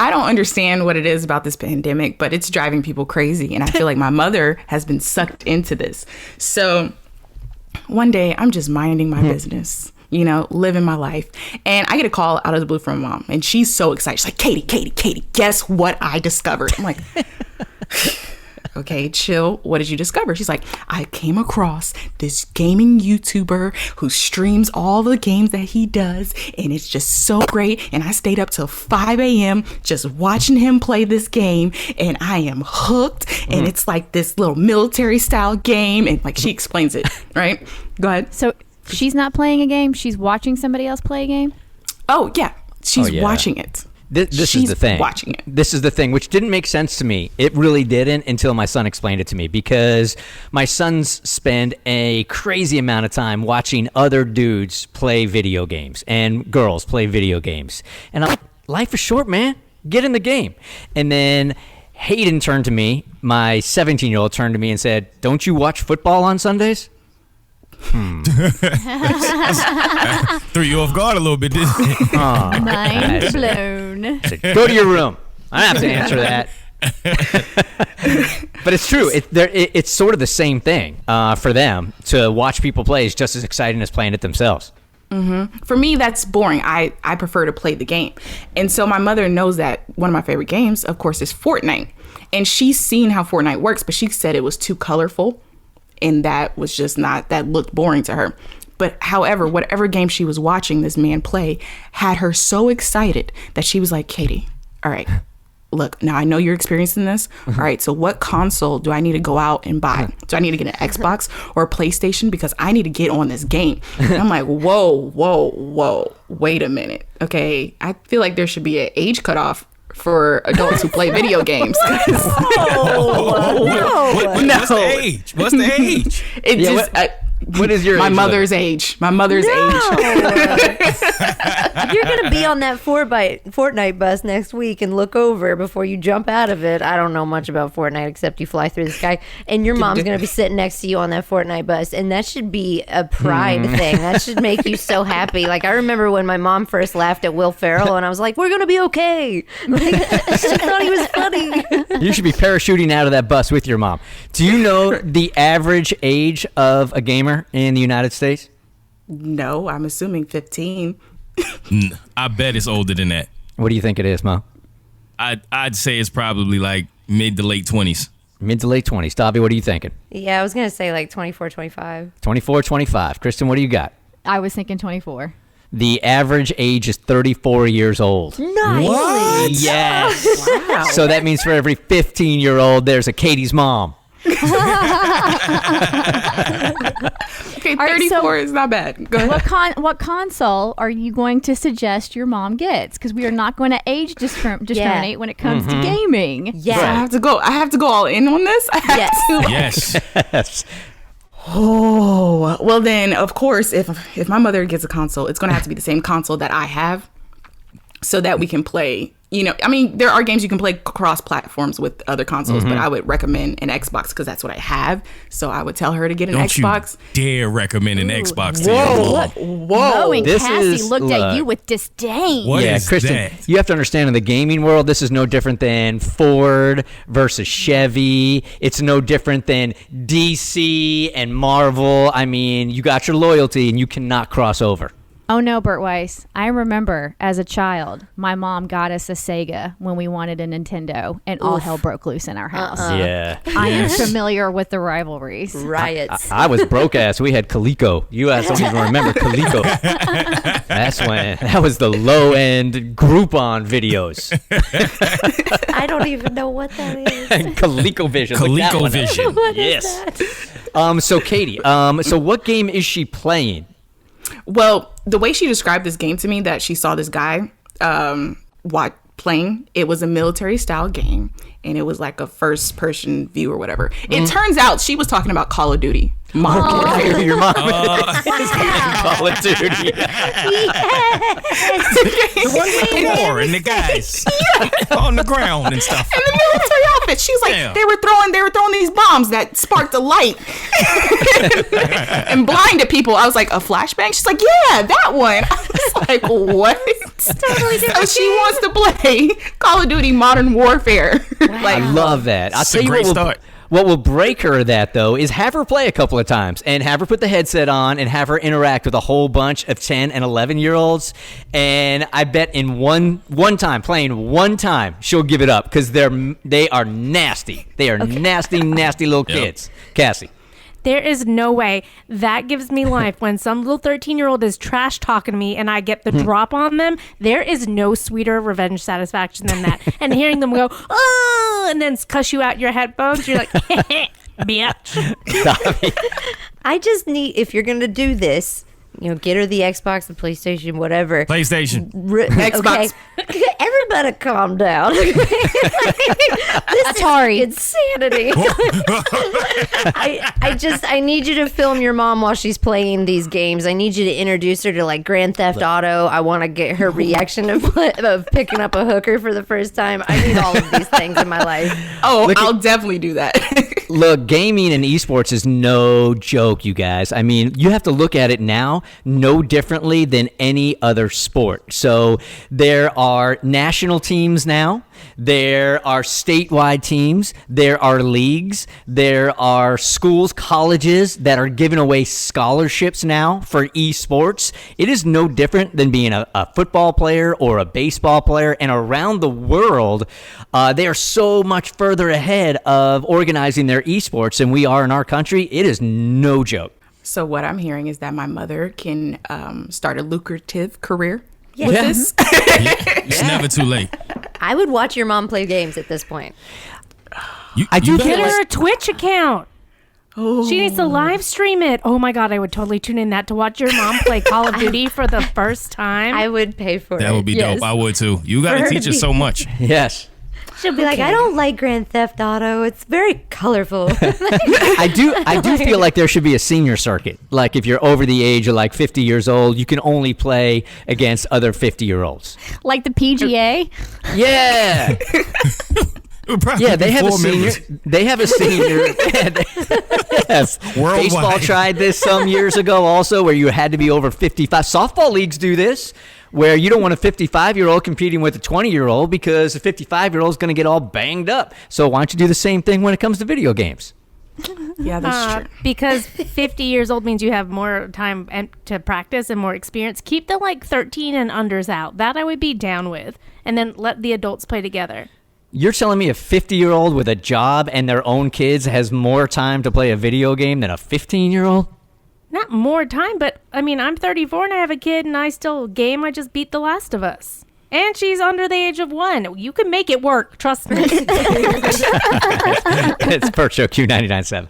I don't understand what it is about this pandemic, but it's driving people crazy. And I feel like my mother has been sucked into this. So one day I'm just minding my business, living my life. And I get a call out of the blue from my mom. And she's so excited. She's like, Keity, guess what I discovered? I'm like, okay, chill. What did you discover? She's like, I came across this gaming YouTuber who streams all the games that he does, and it's just so great. And I stayed up till 5 a.m. just watching him play this game, and I am hooked. And it's like this little military style game, and like she explains it, right? Go ahead. So she's not playing a game. She's watching somebody else play a game. Oh yeah, she's watching it. This is the thing. Watching it. This is the thing, which didn't make sense to me. It really didn't until my son explained it to me, because my sons spend a crazy amount of time watching other dudes play video games and girls play video games. And I'm like, life is short, man. Get in the game. And then Hayden turned to me, my 17-year-old turned to me and said, don't you watch football on Sundays? Threw you off guard a little bit, didn't it? Mind blown. Said, go to your room. I don't have to answer that. But it's true. It's sort of the same thing for them. To watch people play is just as exciting as playing it themselves. Mm-hmm. For me, that's boring. I prefer to play the game. And so my mother knows that one of my favorite games, of course, is Fortnite. And she's seen how Fortnite works, but she said it was too colorful. And that was just that looked boring to her. But however, whatever game she was watching this man play had her so excited that she was like, Keity, all right, look, now I know you're experiencing this. All right, so what console do I need to go out and buy? Do I need to get an Xbox or a PlayStation? Because I need to get on this game. And I'm like, whoa, wait a minute. Okay, I feel like there should be an age cutoff for adults who play video games. What's the age? What's the age? What is your my age mother's limit? age? My mother's age. You're going to be on that Fortnite bus next week and look over before you jump out of it. I don't know much about Fortnite except you fly through the sky. And your mom's going to be sitting next to you on that Fortnite bus. And that should be a pride thing. That should make you so happy. Like, I remember when my mom first laughed at Will Ferrell and I was like, we're going to be okay. Like, she thought he was funny. You should be parachuting out of that bus with your mom. Do you know the average age of a gamer in the United States? No, I'm assuming 15. I bet it's older than that. What do you think it is, Mo? I'd say it's probably like mid to late 20s. Mid to late 20s. Dobby, what are you thinking? Yeah, I was going to say like 24, 25. 24, 25. Kristen, what do you got? I was thinking 24. The average age is 34 years old. Nice. What? Yes. Wow. So that means for every 15-year-old, there's a Katie's mom. Okay, 34 right, so is not bad. Go ahead. What console are you going to suggest your mom gets? Because we are not going to age discriminate when it comes to gaming. Yeah. So I have to go all in on this. I have to. Yes. Yes. Oh, well then, of course, if my mother gets a console, it's going to have to be the same console that I have so that we can play. I mean, there are games you can play cross platforms with other consoles, but I would recommend an Xbox because that's what I have. So I would tell her to get an Xbox. You dare recommend an Xbox to your mom. Whoa. Mo and This Cassie is- looked look. at you with disdain. What Yeah, is Kristen, that? you have to understand in the gaming world, this is no different than Ford versus Chevy. It's no different than DC and Marvel. I mean, you got your loyalty and you cannot cross over. Oh no, Bert Weiss. I remember as a child, my mom got us a Sega when we wanted a Nintendo, and all hell broke loose in our house. Yeah. I am familiar with the rivalries. Riots. I was broke ass. We had Coleco. You guys don't even remember Coleco. That was the low end Groupon videos. I don't even know what that is. ColecoVision. Look that one up. ColecoVision. What is Yes. that? So Keity, so what game is she playing? Well, the way she described this game to me, that she saw this guy playing, it was a military style game, and it was like a first person view or whatever. It turns out she was talking about Call of Duty. Modern Warfare. Your mom is playing Call of Duty. The one with the war and the guys on the ground and stuff. In the military minutes. She was like, Damn. they were throwing these bombs that sparked a light and blinded people. I was like, a flashbang? She's like, yeah, that one. I was like, what? Totally different. So she wants to play Call of Duty Modern Warfare. I love that. I'll It's tell a you great what start. what will break her of that, though, is have her play a couple of times and have her put the headset on and have her interact with a whole bunch of 10 and 11-year-olds. And I bet in one time, playing one time, she'll give it up because they are nasty. They are nasty little kids. Cassie. There is no way that gives me life when some little 13-year-old is trash talking to me and I get the drop on them. There is no sweeter revenge satisfaction than that. And hearing them go, oh, and then cuss you out your headphones, you're like, bitch. I just need, if you're going to do this, get her the Xbox, the PlayStation, whatever. PlayStation. Xbox. Okay. Everybody calm down. This is insanity. I need you to film your mom while she's playing these games. I need you to introduce her to like Grand Theft Auto. I want to get her reaction of picking up a hooker for the first time. I need all of these things in my life. Oh, I'll definitely do that. Look, gaming and esports is no joke, you guys. I mean, you have to look at it now no differently than any other sport. So there are national teams now. There are statewide teams. There are leagues. There are schools, colleges that are giving away scholarships now for esports. It is no different than being a football player or a baseball player. And around the world, they are so much further ahead of organizing their esports than we are in our country. It is no joke. So what I'm hearing is that my mother can start a lucrative career with Yeah. this. It's never too late. I would watch your mom play games at this point. I do better- Get her a Twitch account. She needs to live stream it. Oh my God, I would totally tune in that to watch your mom play Call of Duty for the first time. I would pay for it. That would be Yes. dope. I would too. You got For to her teach to us be- so much. Yes. She'll be like, I don't like Grand Theft Auto. It's very colorful. I do feel like there should be a senior circuit. Like if you're over the age of like 50 years old, you can only play against other 50-year-olds. Like the PGA. Yeah. It would probably Yeah, they be have a 4 senior. members. They have a senior. Yes. Worldwide. Baseball tried this some years ago also where you had to be over 55. Softball leagues do this where you don't want a 55-year-old competing with a 20-year-old because a 55-year-old is going to get all banged up. So why don't you do the same thing when it comes to video games? Yeah, that's true. Because 50 years old means you have more time to practice and more experience. Keep the like 13 and unders out. That I would be down with. And then let the adults play together. You're telling me a 50-year-old with a job and their own kids has more time to play a video game than a 15-year-old? Not more time, but I mean, I'm 34 and I have a kid and I still game. I just beat The Last of Us. And she's under the age of 1. You can make it work. Trust me. It's Bert Show Q99.7.